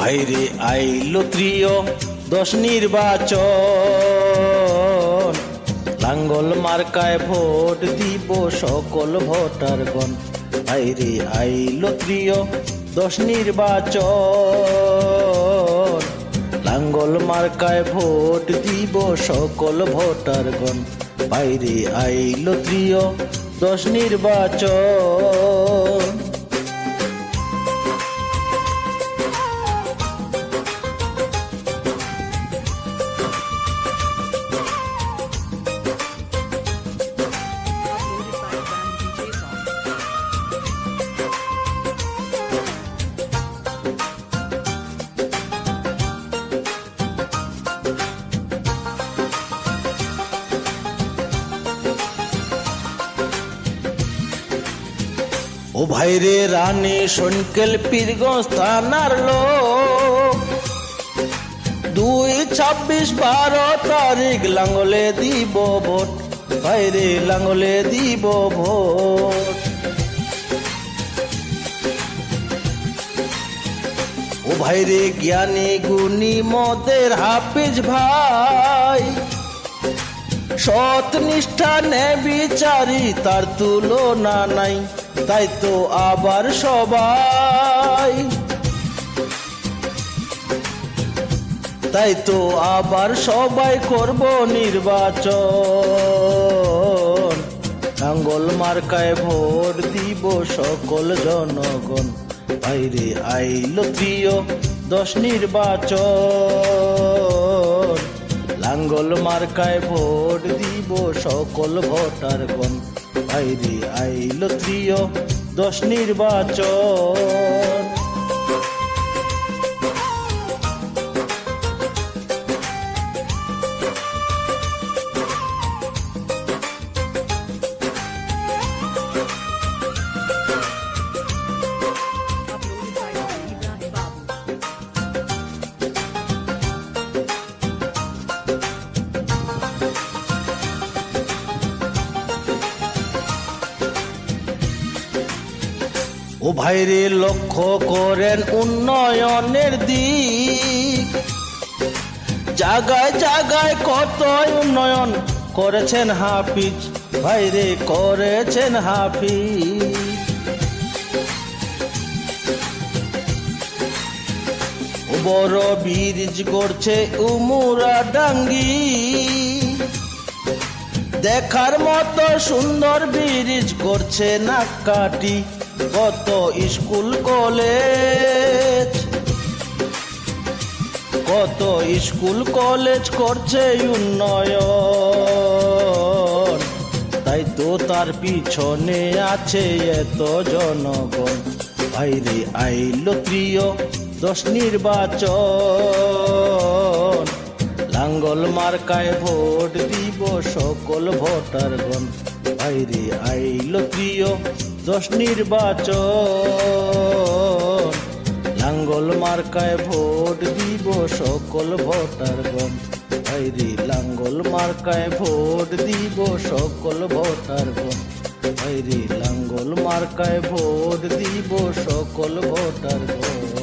ভাইরে আইলো তৃতীয় দশ নির্বাচন, লাঙ্গল মার্কায় ভোট দিব সকল ভোটারগণ। ভাইরে আইলো তৃতীয় দশ নির্বাচন, লাঙ্গল মার্কায় ভোট দিব সকল ভোটারগণ। ভাইরে আইলো তৃতীয় দশ নির্বাচন। ও ভাইরে রানী সনকেল পীরগঞ্জ থানার লোক, 2/26/12 তারিখ লাঙ্গলে দিব ভোট। ভাইরে লাঙ্গলে দিব ভোট। ও ভাইরে জ্ঞানী গুণী মদের হাফিজ ভাই, সৎ নিষ্ঠা নেবিচারি তার তুলনা নাই। তাই তো আবার সবাই করব নির্বাচন, লাঙ্গল মার্কায় ভোট দিব সকল জনগণ। ভাইরে আইলো তৃতীয় দশ নির্বাচন, লাঙ্গল মার্কায় ভোট দিব সকল ভোটারগণ। ভাইরে আইলো তৃতীয় দশ নির্বাচন। ও ভাইরে লক্ষ্য করেন উন্নয়নের দিক, জায়গায় জায়গায় কত উন্নয়ন করেছেন হাফিজ। ভাইরে করেছেন হাফিজ। ও বড় ব্রিজ করছে উমুরা ডাঙ্গি, দেখার মতো সুন্দর ব্রিজ করছে নাকাটি। কত স্কুল কলেজ করছে উন্নয়ন, তাই তো তার পিছনে আছে এত জনগণ। ভাইরে আইলো তৃতীয় দশ নির্বাচন, লাঙ্গল মার্কায় ভোট দিব সকল ভোটারগণ। ভাইরে আইলো তৃতীয় দশ নির্বাচন, লাঙ্গল মার্কায় ভোট দিব সকল ভোটারগণ। ভাইরে লাঙ্গল মার্কায় ভোট দিব সকল ভোটারগণ। ভাইরে লাঙ্গল মার্কায় ভোট দিব সকল ভোটারগণ।